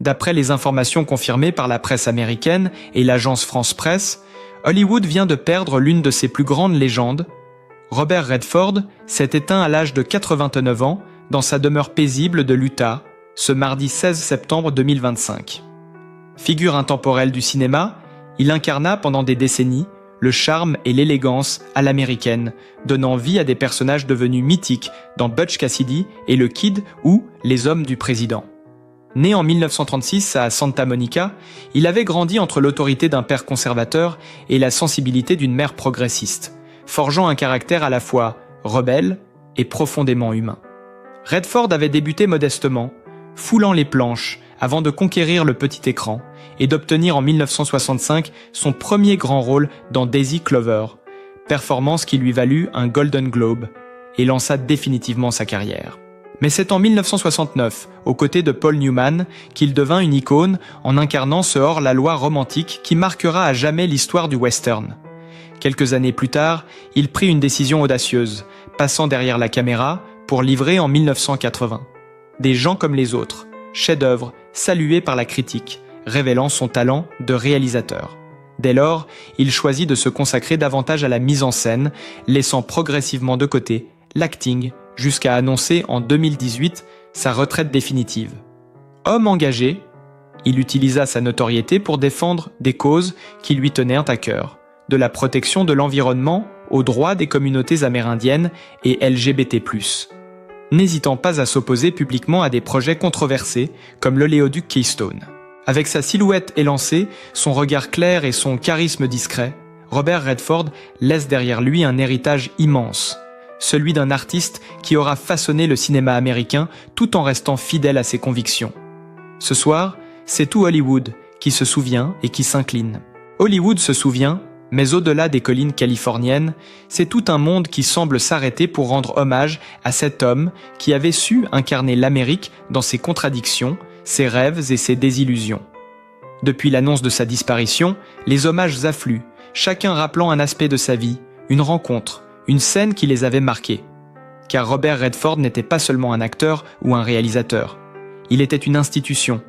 D'après les informations confirmées par la presse américaine et l'agence France Presse, Hollywood vient de perdre l'une de ses plus grandes légendes. Robert Redford s'est éteint à l'âge de 89 ans dans sa demeure paisible de l'Utah, ce mardi 16 septembre 2025. Figure intemporelle du cinéma, il incarna pendant des décennies le charme et l'élégance à l'américaine, donnant vie à des personnages devenus mythiques dans Butch Cassidy et le Kid ou Les Hommes du Président. Né en 1936 à Santa Monica, il avait grandi entre l'autorité d'un père conservateur et la sensibilité d'une mère progressiste, forgeant un caractère à la fois rebelle et profondément humain. Redford avait débuté modestement, foulant les planches avant de conquérir le petit écran et d'obtenir en 1965 son premier grand rôle dans Daisy Clover, performance qui lui valut un Golden Globe et lança définitivement sa carrière. Mais c'est en 1969, aux côtés de Paul Newman, qu'il devint une icône en incarnant ce hors-la-loi romantique qui marquera à jamais l'histoire du western. Quelques années plus tard, il prit une décision audacieuse, passant derrière la caméra pour livrer en 1980 Des gens comme les autres, chef-d'œuvre salué par la critique, révélant son talent de réalisateur. Dès lors, il choisit de se consacrer davantage à la mise en scène, laissant progressivement de côté l'acting jusqu'à annoncer en 2018 sa retraite définitive. Homme engagé, il utilisa sa notoriété pour défendre des causes qui lui tenaient à cœur, de la protection de l'environnement aux droits des communautés amérindiennes et LGBT+, n'hésitant pas à s'opposer publiquement à des projets controversés comme l'oléoduc Keystone. Avec sa silhouette élancée, son regard clair et son charisme discret, Robert Redford laisse derrière lui un héritage immense, celui d'un artiste qui aura façonné le cinéma américain tout en restant fidèle à ses convictions. Ce soir, c'est tout Hollywood qui se souvient et qui s'incline. Hollywood se souvient, mais au-delà des collines californiennes, c'est tout un monde qui semble s'arrêter pour rendre hommage à cet homme qui avait su incarner l'Amérique dans ses contradictions, ses rêves et ses désillusions. Depuis l'annonce de sa disparition, les hommages affluent, chacun rappelant un aspect de sa vie, une rencontre, une scène qui les avait marqués. Car Robert Redford n'était pas seulement un acteur ou un réalisateur. Il était une institution,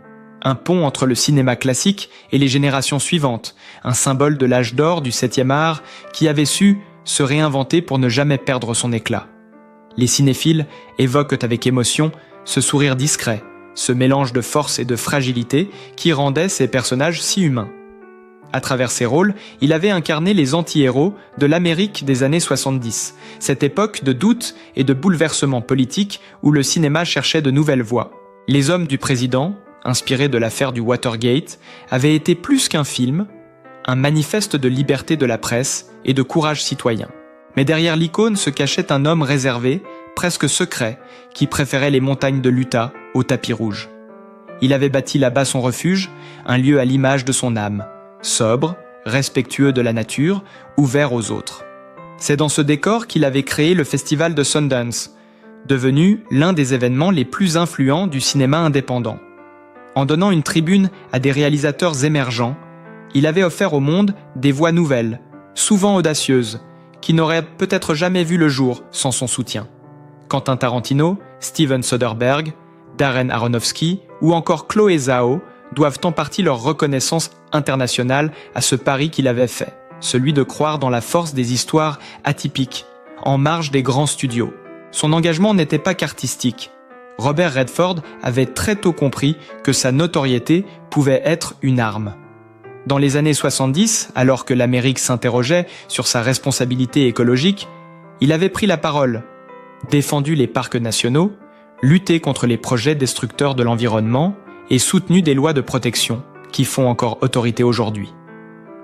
un pont entre le cinéma classique et les générations suivantes, un symbole de l'âge d'or du 7e art qui avait su se réinventer pour ne jamais perdre son éclat. Les cinéphiles évoquent avec émotion ce sourire discret, ce mélange de force et de fragilité qui rendait ses personnages si humains. À travers ses rôles, il avait incarné les anti-héros de l'Amérique des années 70, cette époque de doute et de bouleversement politique où le cinéma cherchait de nouvelles voies. Les Hommes du Président, inspiré de l'affaire du Watergate, avait été plus qu'un film, un manifeste de liberté de la presse et de courage citoyen. Mais derrière l'icône se cachait un homme réservé, presque secret, qui préférait les montagnes de l'Utah au tapis rouge. Il avait bâti là-bas son refuge, un lieu à l'image de son âme, sobre, respectueux de la nature, ouvert aux autres. C'est dans ce décor qu'il avait créé le festival de Sundance, devenu l'un des événements les plus influents du cinéma indépendant. En donnant une tribune à des réalisateurs émergents, il avait offert au monde des voix nouvelles, souvent audacieuses, qui n'auraient peut-être jamais vu le jour sans son soutien. Quentin Tarantino, Steven Soderbergh, Darren Aronofsky ou encore Chloé Zhao doivent en partie leur reconnaissance internationale à ce pari qu'il avait fait, celui de croire dans la force des histoires atypiques, en marge des grands studios. Son engagement n'était pas qu'artistique. Robert Redford avait très tôt compris que sa notoriété pouvait être une arme. Dans les années 70, alors que l'Amérique s'interrogeait sur sa responsabilité écologique, il avait pris la parole, défendu les parcs nationaux, lutté contre les projets destructeurs de l'environnement et soutenu des lois de protection qui font encore autorité aujourd'hui.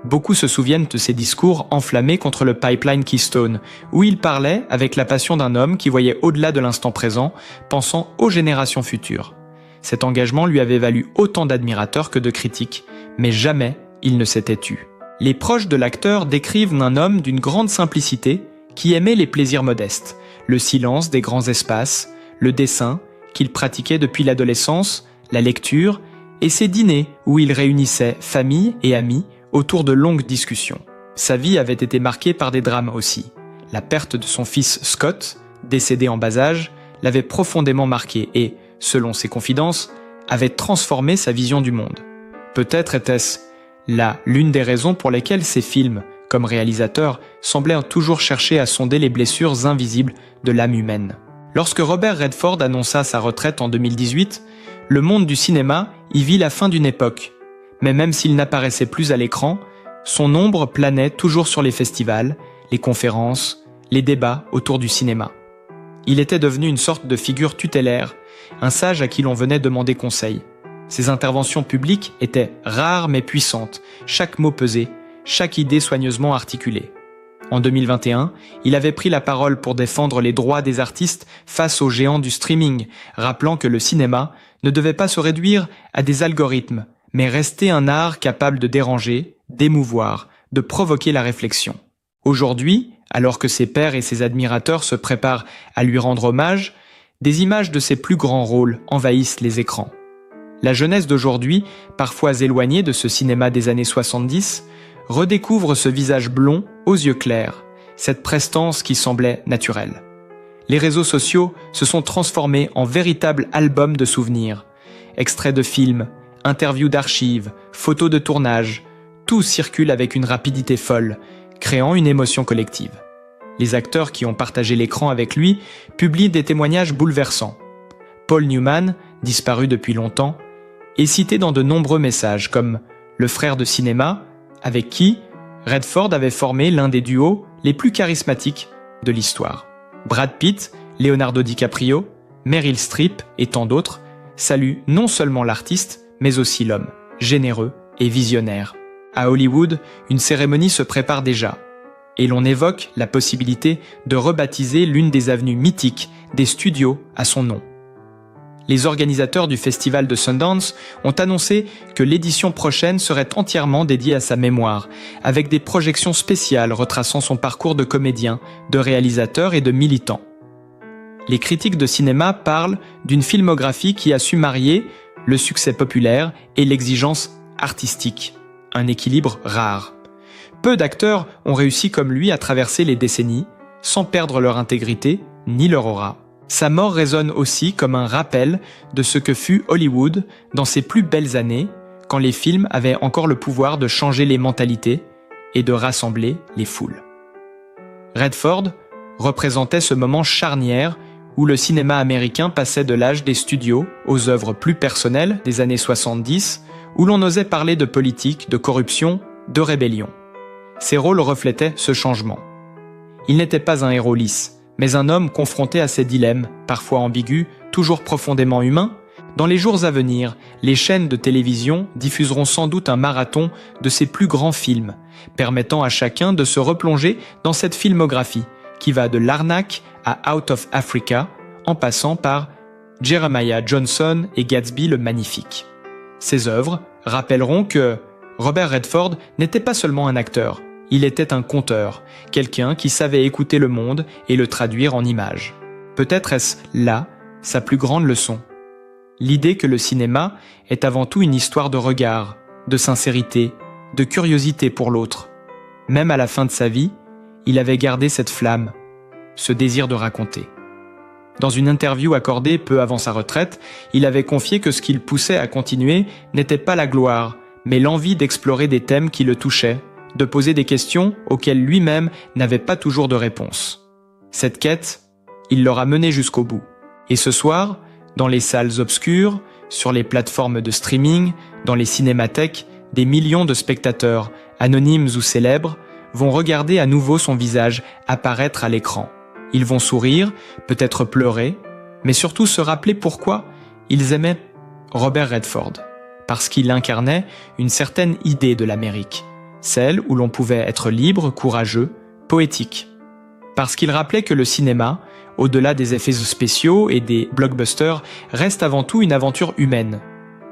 Beaucoup se souviennent de ses discours enflammés contre le pipeline Keystone, où il parlait avec la passion d'un homme qui voyait au-delà de l'instant présent, pensant aux générations futures. Cet engagement lui avait valu autant d'admirateurs que de critiques, mais jamais il ne s'était tu. Les proches de l'acteur décrivent un homme d'une grande simplicité qui aimait les plaisirs modestes, le silence des grands espaces, le dessin qu'il pratiquait depuis l'adolescence, la lecture et ses dîners où il réunissait famille et amis autour de longues discussions. Sa vie avait été marquée par des drames aussi. La perte de son fils Scott, décédé en bas âge, l'avait profondément marqué et, selon ses confidences, avait transformé sa vision du monde. Peut-être était-ce là l'une des raisons pour lesquelles ses films, comme réalisateur, semblaient toujours chercher à sonder les blessures invisibles de l'âme humaine. Lorsque Robert Redford annonça sa retraite en 2018, le monde du cinéma y vit la fin d'une époque. Mais même s'il n'apparaissait plus à l'écran, son ombre planait toujours sur les festivals, les conférences, les débats autour du cinéma. Il était devenu une sorte de figure tutélaire, un sage à qui l'on venait demander conseil. Ses interventions publiques étaient rares mais puissantes, chaque mot pesé, chaque idée soigneusement articulée. En 2021, il avait pris la parole pour défendre les droits des artistes face aux géants du streaming, rappelant que le cinéma ne devait pas se réduire à des algorithmes, mais rester un art capable de déranger, d'émouvoir, de provoquer la réflexion. Aujourd'hui, alors que ses pairs et ses admirateurs se préparent à lui rendre hommage, des images de ses plus grands rôles envahissent les écrans. La jeunesse d'aujourd'hui, parfois éloignée de ce cinéma des années 70, redécouvre ce visage blond aux yeux clairs, cette prestance qui semblait naturelle. Les réseaux sociaux se sont transformés en véritables albums de souvenirs. Extraits de films, interviews d'archives, photos de tournage, tout circule avec une rapidité folle, créant une émotion collective. Les acteurs qui ont partagé l'écran avec lui publient des témoignages bouleversants. Paul Newman, disparu depuis longtemps, est cité dans de nombreux messages comme le frère de cinéma, avec qui Redford avait formé l'un des duos les plus charismatiques de l'histoire. Brad Pitt, Leonardo DiCaprio, Meryl Streep et tant d'autres saluent non seulement l'artiste, mais aussi l'homme, généreux et visionnaire. À Hollywood, une cérémonie se prépare déjà, et l'on évoque la possibilité de rebaptiser l'une des avenues mythiques des studios à son nom. Les organisateurs du festival de Sundance ont annoncé que l'édition prochaine serait entièrement dédiée à sa mémoire, avec des projections spéciales retraçant son parcours de comédien, de réalisateur et de militant. Les critiques de cinéma parlent d'une filmographie qui a su marier le succès populaire et l'exigence artistique, un équilibre rare. Peu d'acteurs ont réussi comme lui à traverser les décennies, sans perdre leur intégrité ni leur aura. Sa mort résonne aussi comme un rappel de ce que fut Hollywood dans ses plus belles années, quand les films avaient encore le pouvoir de changer les mentalités et de rassembler les foules. Redford représentait ce moment charnière où le cinéma américain passait de l'âge des studios aux œuvres plus personnelles des années 70, où l'on osait parler de politique, de corruption, de rébellion. Ses rôles reflétaient ce changement. Il n'était pas un héros lisse, mais un homme confronté à ses dilemmes, parfois ambigus, toujours profondément humains. Dans les jours à venir, les chaînes de télévision diffuseront sans doute un marathon de ses plus grands films, permettant à chacun de se replonger dans cette filmographie, qui va de L'arnaque à Out of Africa, en passant par Jeremiah Johnson et Gatsby le Magnifique. Ces œuvres rappelleront que Robert Redford n'était pas seulement un acteur, il était un conteur, quelqu'un qui savait écouter le monde et le traduire en images. Peut-être est-ce là sa plus grande leçon. L'idée que le cinéma est avant tout une histoire de regard, de sincérité, de curiosité pour l'autre. Même à la fin de sa vie, il avait gardé cette flamme, ce désir de raconter. Dans une interview accordée peu avant sa retraite, il avait confié que ce qui le poussait à continuer n'était pas la gloire, mais l'envie d'explorer des thèmes qui le touchaient, de poser des questions auxquelles lui-même n'avait pas toujours de réponse. Cette quête, il l'aura menée jusqu'au bout. Et ce soir, dans les salles obscures, sur les plateformes de streaming, dans les cinémathèques, des millions de spectateurs, anonymes ou célèbres, vont regarder à nouveau son visage apparaître à l'écran. Ils vont sourire, peut-être pleurer, mais surtout se rappeler pourquoi ils aimaient Robert Redford. Parce qu'il incarnait une certaine idée de l'Amérique. Celle où l'on pouvait être libre, courageux, poétique. Parce qu'il rappelait que le cinéma, au-delà des effets spéciaux et des blockbusters, reste avant tout une aventure humaine.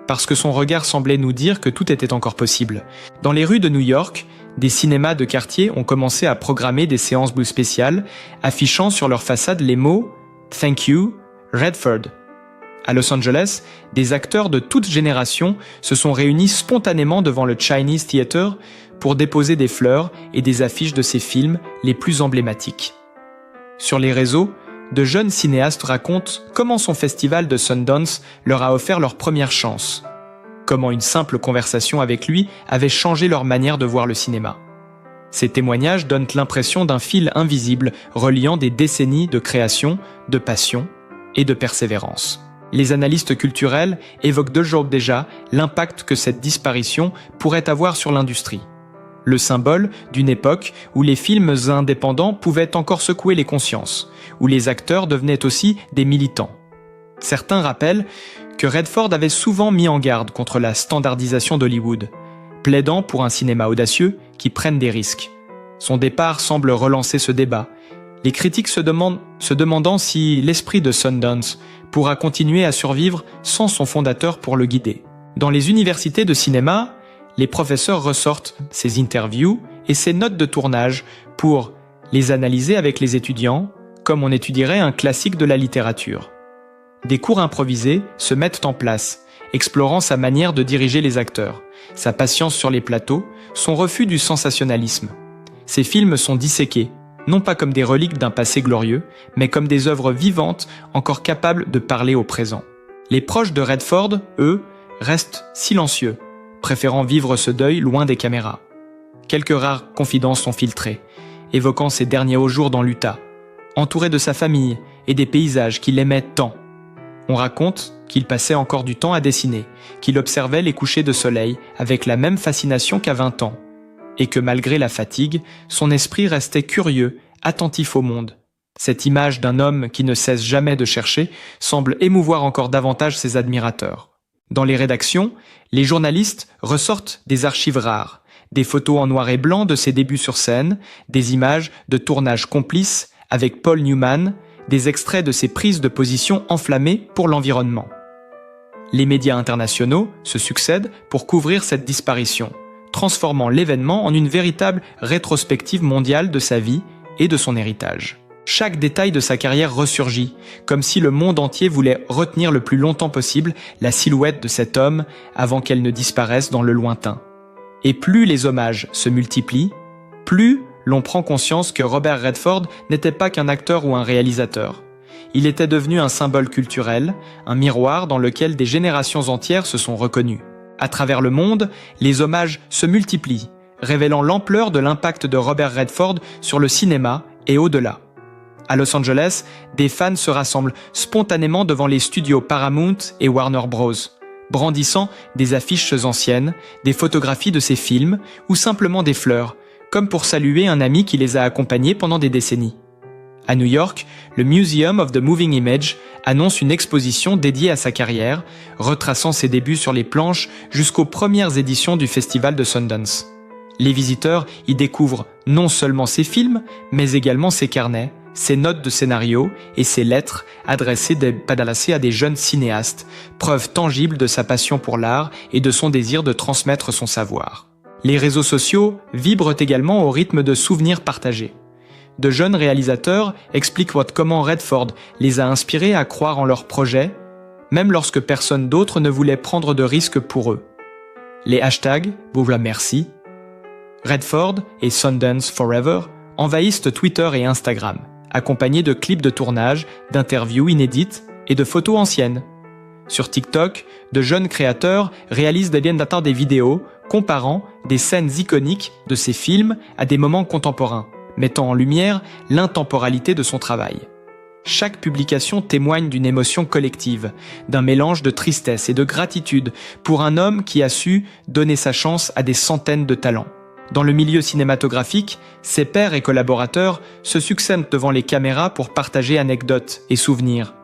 Parce que son regard semblait nous dire que tout était encore possible. Dans les rues de New York, des cinémas de quartier ont commencé à programmer des séances bleues spéciales, affichant sur leur façade les mots « Thank you, Redford ». À Los Angeles, des acteurs de toute génération se sont réunis spontanément devant le Chinese Theater pour déposer des fleurs et des affiches de ses films les plus emblématiques. Sur les réseaux, de jeunes cinéastes racontent comment son festival de Sundance leur a offert leur première chance. Comment une simple conversation avec lui avait changé leur manière de voir le cinéma. Ces témoignages donnent l'impression d'un fil invisible reliant des décennies de création, de passion et de persévérance. Les analystes culturels évoquent d'aujourd'hui déjà l'impact que cette disparition pourrait avoir sur l'industrie. Le symbole d'une époque où les films indépendants pouvaient encore secouer les consciences, où les acteurs devenaient aussi des militants. Certains rappellent que Redford avait souvent mis en garde contre la standardisation d'Hollywood, plaidant pour un cinéma audacieux qui prenne des risques. Son départ semble relancer ce débat, les critiques se demandant si l'esprit de Sundance pourra continuer à survivre sans son fondateur pour le guider. Dans les universités de cinéma, les professeurs ressortent ses interviews et ses notes de tournage pour les analyser avec les étudiants, comme on étudierait un classique de la littérature. Des cours improvisés se mettent en place, explorant sa manière de diriger les acteurs, sa patience sur les plateaux, son refus du sensationnalisme. Ces films sont disséqués, non pas comme des reliques d'un passé glorieux, mais comme des œuvres vivantes encore capables de parler au présent. Les proches de Redford, eux, restent silencieux, préférant vivre ce deuil loin des caméras. Quelques rares confidences sont filtrées, évoquant ses derniers hauts jours dans l'Utah, entouré de sa famille et des paysages qu'il aimait tant. On raconte qu'il passait encore du temps à dessiner, qu'il observait les couchers de soleil avec la même fascination qu'à 20 ans, et que malgré la fatigue, son esprit restait curieux, attentif au monde. Cette image d'un homme qui ne cesse jamais de chercher semble émouvoir encore davantage ses admirateurs. Dans les rédactions, les journalistes ressortent des archives rares, des photos en noir et blanc de ses débuts sur scène, des images de tournage complices avec Paul Newman, des extraits de ses prises de position enflammées pour l'environnement. Les médias internationaux se succèdent pour couvrir cette disparition, transformant l'événement en une véritable rétrospective mondiale de sa vie et de son héritage. Chaque détail de sa carrière ressurgit, comme si le monde entier voulait retenir le plus longtemps possible la silhouette de cet homme avant qu'elle ne disparaisse dans le lointain. Et plus les hommages se multiplient, plus l'on prend conscience que Robert Redford n'était pas qu'un acteur ou un réalisateur. Il était devenu un symbole culturel, un miroir dans lequel des générations entières se sont reconnues. À travers le monde, les hommages se multiplient, révélant l'ampleur de l'impact de Robert Redford sur le cinéma et au-delà. À Los Angeles, des fans se rassemblent spontanément devant les studios Paramount et Warner Bros., brandissant des affiches anciennes, des photographies de ses films ou simplement des fleurs, comme pour saluer un ami qui les a accompagnés pendant des décennies. À New York, le Museum of the Moving Image annonce une exposition dédiée à sa carrière, retraçant ses débuts sur les planches jusqu'aux premières éditions du festival de Sundance. Les visiteurs y découvrent non seulement ses films, mais également ses carnets, ses notes de scénario et ses lettres adressées à des jeunes cinéastes, preuve tangible de sa passion pour l'art et de son désir de transmettre son savoir. Les réseaux sociaux vibrent également au rythme de souvenirs partagés. De jeunes réalisateurs expliquent comment Redford les a inspirés à croire en leurs projets, même lorsque personne d'autre ne voulait prendre de risques pour eux. Les hashtags « Boula merci », Redford et Sundance Forever envahissent Twitter et Instagram, accompagnés de clips de tournage, d'interviews inédites et de photos anciennes. Sur TikTok, de jeunes créateurs réalisent des vidéos comparant des scènes iconiques de ses films à des moments contemporains, mettant en lumière l'intemporalité de son travail. Chaque publication témoigne d'une émotion collective, d'un mélange de tristesse et de gratitude pour un homme qui a su donner sa chance à des centaines de talents. Dans le milieu cinématographique, ses pairs et collaborateurs se succèdent devant les caméras pour partager anecdotes et souvenirs.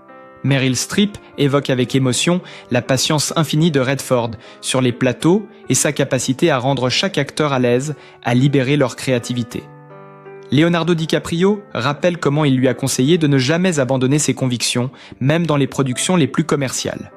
Meryl Streep évoque avec émotion la patience infinie de Redford sur les plateaux et sa capacité à rendre chaque acteur à l'aise, à libérer leur créativité. Leonardo DiCaprio rappelle comment il lui a conseillé de ne jamais abandonner ses convictions, même dans les productions les plus commerciales.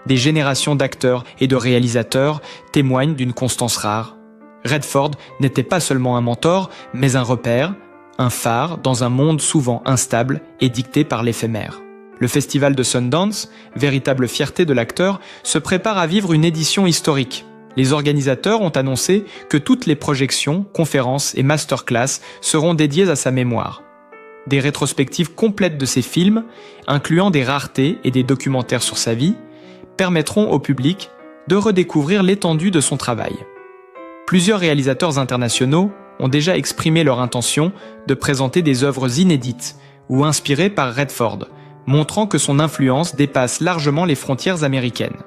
Des générations d'acteurs et de réalisateurs témoignent d'une constance rare. Redford n'était pas seulement un mentor, mais un repère, un phare dans un monde souvent instable et dicté par l'éphémère. Le festival de Sundance, véritable fierté de l'acteur, se prépare à vivre une édition historique. Les organisateurs ont annoncé que toutes les projections, conférences et masterclass seront dédiées à sa mémoire. Des rétrospectives complètes de ses films, incluant des raretés et des documentaires sur sa vie, permettront au public de redécouvrir l'étendue de son travail. Plusieurs réalisateurs internationaux ont déjà exprimé leur intention de présenter des œuvres inédites ou inspirées par Redford, montrant que son influence dépasse largement les frontières américaines.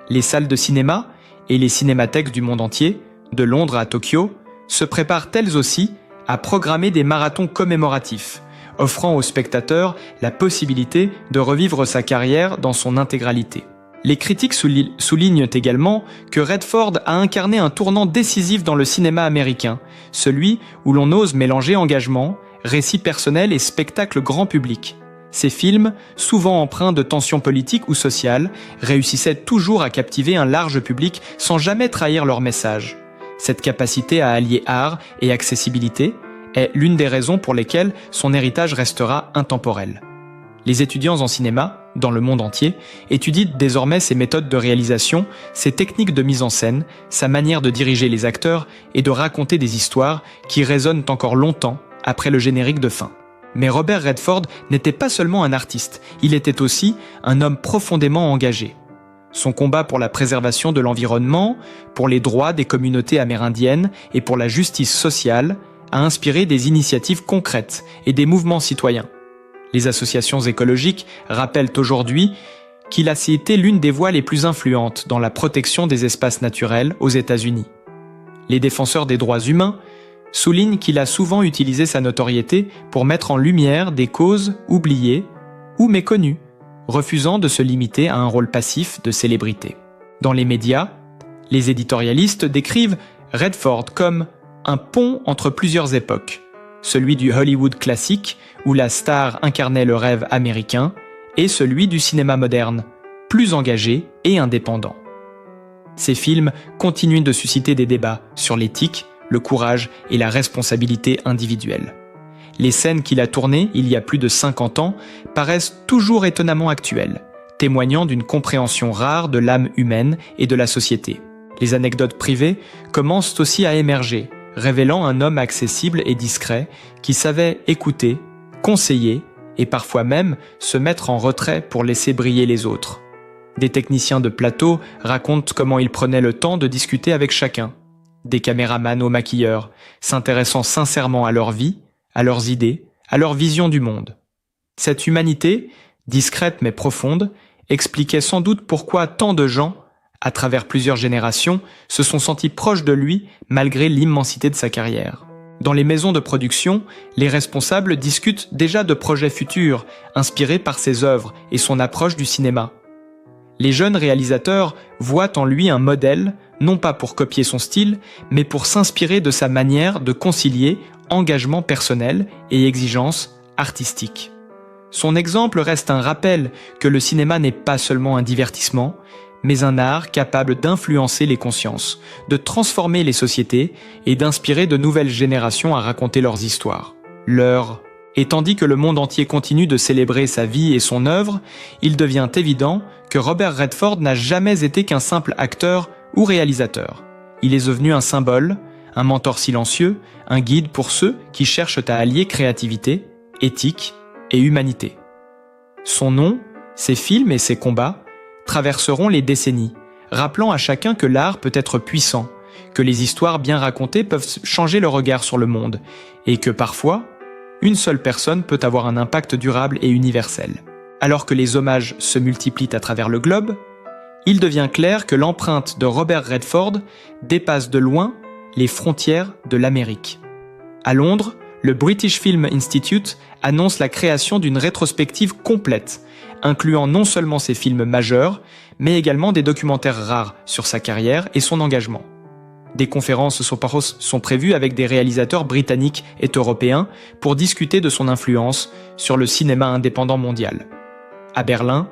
Les salles de cinéma et les cinémathèques du monde entier, de Londres à Tokyo, se préparent elles aussi à programmer des marathons commémoratifs, offrant aux spectateurs la possibilité de revivre sa carrière dans son intégralité. Les critiques soulignent également que Redford a incarné un tournant décisif dans le cinéma américain, celui où l'on ose mélanger engagement, récit personnel et spectacle grand public. Ces films, souvent empreints de tensions politiques ou sociales, réussissaient toujours à captiver un large public sans jamais trahir leur message. Cette capacité à allier art et accessibilité est l'une des raisons pour lesquelles son héritage restera intemporel. Les étudiants en cinéma, dans le monde entier, étudient désormais ses méthodes de réalisation, ses techniques de mise en scène, sa manière de diriger les acteurs et de raconter des histoires qui résonnent encore longtemps après le générique de fin. Mais Robert Redford n'était pas seulement un artiste, il était aussi un homme profondément engagé. Son combat pour la préservation de l'environnement, pour les droits des communautés amérindiennes et pour la justice sociale a inspiré des initiatives concrètes et des mouvements citoyens. Les associations écologiques rappellent aujourd'hui qu'il a été l'une des voix les plus influentes dans la protection des espaces naturels aux États-Unis. Les défenseurs des droits humains soulignent qu'il a souvent utilisé sa notoriété pour mettre en lumière des causes oubliées ou méconnues, refusant de se limiter à un rôle passif de célébrité. Dans les médias, les éditorialistes décrivent Redford comme un pont entre plusieurs époques, celui du Hollywood classique, où la star incarnait le rêve américain, et celui du cinéma moderne, plus engagé et indépendant. Ces films continuent de susciter des débats sur l'éthique, le courage et la responsabilité individuelle. Les scènes qu'il a tournées il y a plus de 50 ans paraissent toujours étonnamment actuelles, témoignant d'une compréhension rare de l'âme humaine et de la société. Les anecdotes privées commencent aussi à émerger, révélant un homme accessible et discret qui savait écouter, conseiller et parfois même se mettre en retrait pour laisser briller les autres. Des techniciens de plateau racontent comment il prenait le temps de discuter avec chacun. Des caméramans aux maquilleurs, s'intéressant sincèrement à leur vie, à leurs idées, à leur vision du monde. Cette humanité, discrète mais profonde, expliquait sans doute pourquoi tant de gens, à travers plusieurs générations, se sont sentis proches de lui malgré l'immensité de sa carrière. Dans les maisons de production, les responsables discutent déjà de projets futurs, inspirés par ses œuvres et son approche du cinéma. Les jeunes réalisateurs voient en lui un modèle, non pas pour copier son style, mais pour s'inspirer de sa manière de concilier engagement personnel et exigence artistique. Son exemple reste un rappel que le cinéma n'est pas seulement un divertissement, mais un art capable d'influencer les consciences, de transformer les sociétés et d'inspirer de nouvelles générations à raconter leurs histoires. Et tandis que le monde entier continue de célébrer sa vie et son œuvre, il devient évident que Robert Redford n'a jamais été qu'un simple acteur ou réalisateur. Il est devenu un symbole, un mentor silencieux, un guide pour ceux qui cherchent à allier créativité, éthique et humanité. Son nom, ses films et ses combats traverseront les décennies, rappelant à chacun que l'art peut être puissant, que les histoires bien racontées peuvent changer le regard sur le monde, et que parfois, une seule personne peut avoir un impact durable et universel. Alors que les hommages se multiplient à travers le globe, il devient clair que l'empreinte de Robert Redford dépasse de loin les frontières de l'Amérique. À Londres, le British Film Institute annonce la création d'une rétrospective complète, incluant non seulement ses films majeurs, mais également des documentaires rares sur sa carrière et son engagement. Des conférences sont prévues avec des réalisateurs britanniques et européens pour discuter de son influence sur le cinéma indépendant mondial. À Berlin,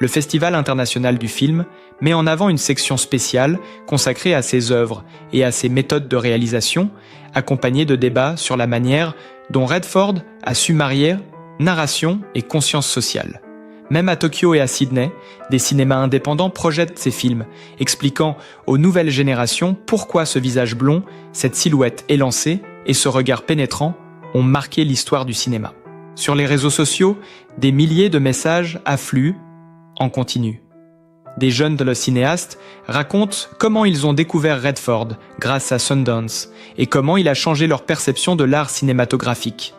le Festival international du film met en avant une section spéciale consacrée à ses œuvres et à ses méthodes de réalisation, accompagnée de débats sur la manière dont Redford a su marier narration et conscience sociale. Même à Tokyo et à Sydney, des cinémas indépendants projettent ses films, expliquant aux nouvelles générations pourquoi ce visage blond, cette silhouette élancée et ce regard pénétrant ont marqué l'histoire du cinéma. Sur les réseaux sociaux, des milliers de messages affluent en continu. Des jeunes de le cinéaste racontent comment ils ont découvert Redford grâce à Sundance et comment il a changé leur perception de l'art cinématographique.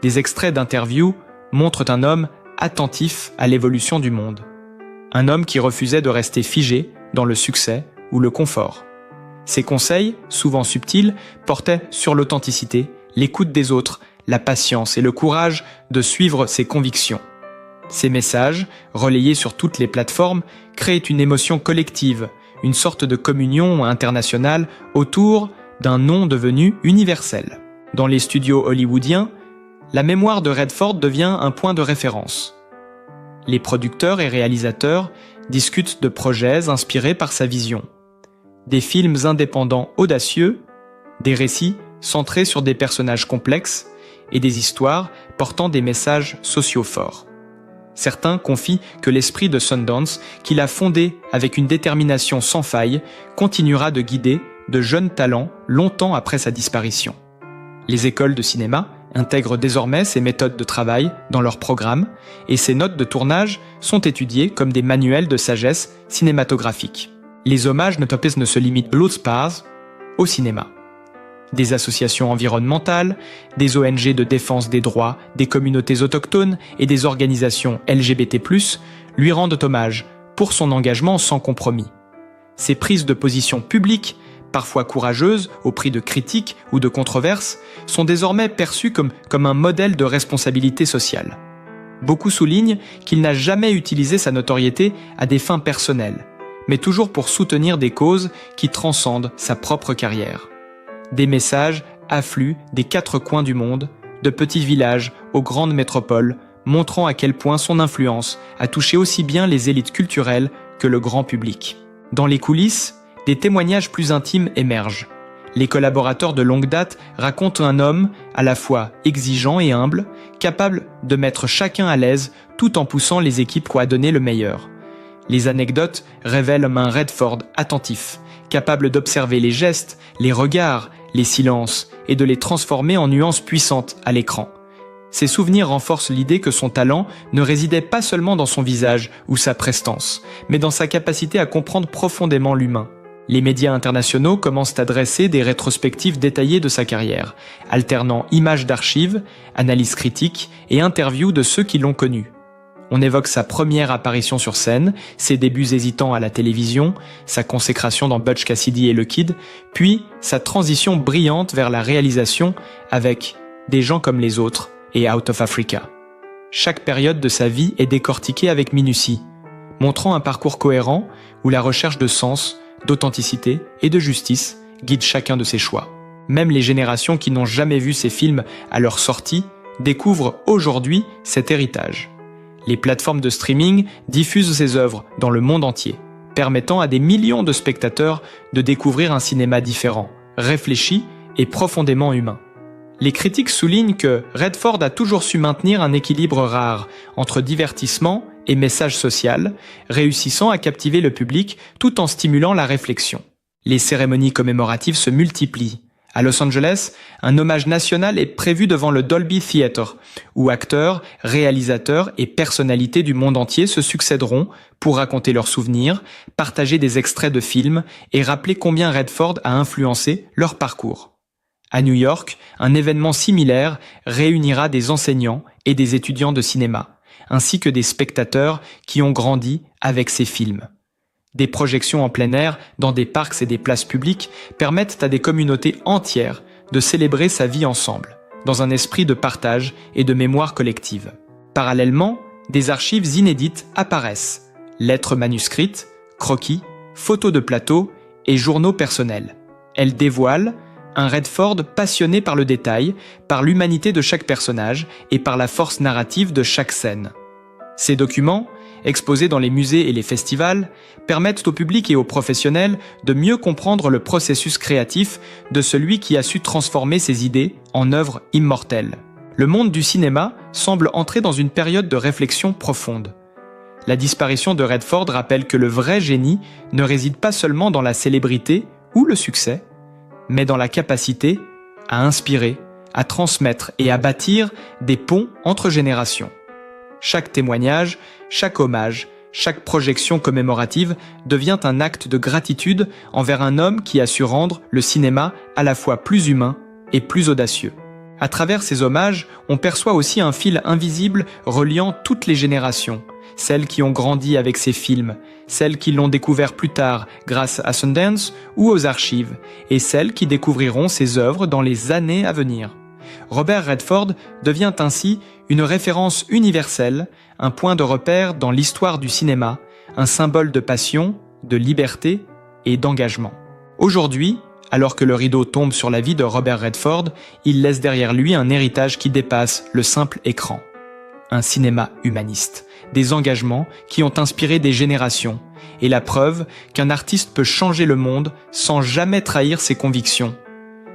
Des extraits d'interviews montrent un homme attentif à l'évolution du monde. Un homme qui refusait de rester figé dans le succès ou le confort. Ses conseils, souvent subtils, portaient sur l'authenticité, l'écoute des autres, la patience et le courage de suivre ses convictions. Ces messages, relayés sur toutes les plateformes, créent une émotion collective, une sorte de communion internationale autour d'un nom devenu universel. Dans les studios hollywoodiens, la mémoire de Redford devient un point de référence. Les producteurs et réalisateurs discutent de projets inspirés par sa vision. Des films indépendants audacieux, des récits centrés sur des personnages complexes et des histoires portant des messages sociaux forts. Certains confient que l'esprit de Sundance, qu'il a fondé avec une détermination sans faille, continuera de guider de jeunes talents longtemps après sa disparition. Les écoles de cinéma intègrent désormais ces méthodes de travail dans leurs programmes et ces notes de tournage sont étudiées comme des manuels de sagesse cinématographique. Les hommages ne se limitent pas au cinéma. Des associations environnementales, des ONG de défense des droits des communautés autochtones et des organisations LGBT+, lui rendent hommage pour son engagement sans compromis. Ses prises de position publiques, parfois courageuses au prix de critiques ou de controverses, sont désormais perçues comme un modèle de responsabilité sociale. Beaucoup soulignent qu'il n'a jamais utilisé sa notoriété à des fins personnelles, mais toujours pour soutenir des causes qui transcendent sa propre carrière. Des messages affluent des quatre coins du monde, de petits villages aux grandes métropoles, montrant à quel point son influence a touché aussi bien les élites culturelles que le grand public. Dans les coulisses, des témoignages plus intimes émergent. Les collaborateurs de longue date racontent un homme à la fois exigeant et humble, capable de mettre chacun à l'aise tout en poussant les équipes à donner le meilleur. Les anecdotes révèlent un Redford attentif, capable d'observer les gestes, les regards, les silences et de les transformer en nuances puissantes à l'écran. Ces souvenirs renforcent l'idée que son talent ne résidait pas seulement dans son visage ou sa prestance, mais dans sa capacité à comprendre profondément l'humain. Les médias internationaux commencent à dresser des rétrospectives détaillées de sa carrière, alternant images d'archives, analyses critiques et interviews de ceux qui l'ont connu. On évoque sa première apparition sur scène, ses débuts hésitants à la télévision, sa consécration dans Butch Cassidy et le Kid, puis sa transition brillante vers la réalisation avec Des gens comme les autres et Out of Africa. Chaque période de sa vie est décortiquée avec minutie, montrant un parcours cohérent où la recherche de sens, d'authenticité et de justice guide chacun de ses choix. Même les générations qui n'ont jamais vu ces films à leur sortie découvrent aujourd'hui cet héritage. Les plateformes de streaming diffusent ses œuvres dans le monde entier, permettant à des millions de spectateurs de découvrir un cinéma différent, réfléchi et profondément humain. Les critiques soulignent que Redford a toujours su maintenir un équilibre rare entre divertissement et message social, réussissant à captiver le public tout en stimulant la réflexion. Les cérémonies commémoratives se multiplient. À Los Angeles, un hommage national est prévu devant le Dolby Theatre, où acteurs, réalisateurs et personnalités du monde entier se succéderont pour raconter leurs souvenirs, partager des extraits de films et rappeler combien Redford a influencé leur parcours. À New York, un événement similaire réunira des enseignants et des étudiants de cinéma, ainsi que des spectateurs qui ont grandi avec ces films. Des projections en plein air, dans des parcs et des places publiques, permettent à des communautés entières de célébrer sa vie ensemble, dans un esprit de partage et de mémoire collective. Parallèlement, des archives inédites apparaissent, lettres manuscrites, croquis, photos de plateau et journaux personnels. Elles dévoilent un Redford passionné par le détail, par l'humanité de chaque personnage et par la force narrative de chaque scène. Ces documents, exposés dans les musées et les festivals, permettent au public et aux professionnels de mieux comprendre le processus créatif de celui qui a su transformer ses idées en œuvres immortelles. Le monde du cinéma semble entrer dans une période de réflexion profonde. La disparition de Redford rappelle que le vrai génie ne réside pas seulement dans la célébrité ou le succès, mais dans la capacité à inspirer, à transmettre et à bâtir des ponts entre générations. Chaque témoignage, chaque hommage, chaque projection commémorative devient un acte de gratitude envers un homme qui a su rendre le cinéma à la fois plus humain et plus audacieux. À travers ces hommages, on perçoit aussi un fil invisible reliant toutes les générations, celles qui ont grandi avec ces films, celles qui l'ont découvert plus tard grâce à Sundance ou aux archives, et celles qui découvriront ses œuvres dans les années à venir. Robert Redford devient ainsi une référence universelle, un point de repère dans l'histoire du cinéma, un symbole de passion, de liberté et d'engagement. Aujourd'hui, alors que le rideau tombe sur la vie de Robert Redford, il laisse derrière lui un héritage qui dépasse le simple écran. Un cinéma humaniste, des engagements qui ont inspiré des générations, et la preuve qu'un artiste peut changer le monde sans jamais trahir ses convictions.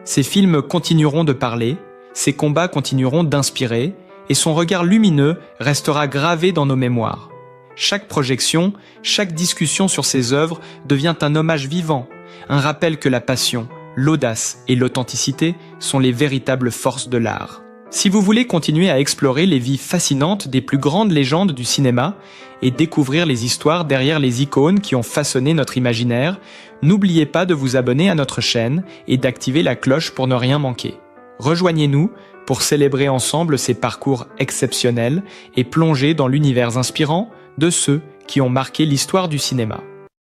Ses films continueront de parler, ses combats continueront d'inspirer, et son regard lumineux restera gravé dans nos mémoires. Chaque projection, chaque discussion sur ses œuvres devient un hommage vivant, un rappel que la passion, l'audace et l'authenticité sont les véritables forces de l'art. Si vous voulez continuer à explorer les vies fascinantes des plus grandes légendes du cinéma et découvrir les histoires derrière les icônes qui ont façonné notre imaginaire, n'oubliez pas de vous abonner à notre chaîne et d'activer la cloche pour ne rien manquer. Rejoignez-nous pour célébrer ensemble ces parcours exceptionnels et plonger dans l'univers inspirant de ceux qui ont marqué l'histoire du cinéma.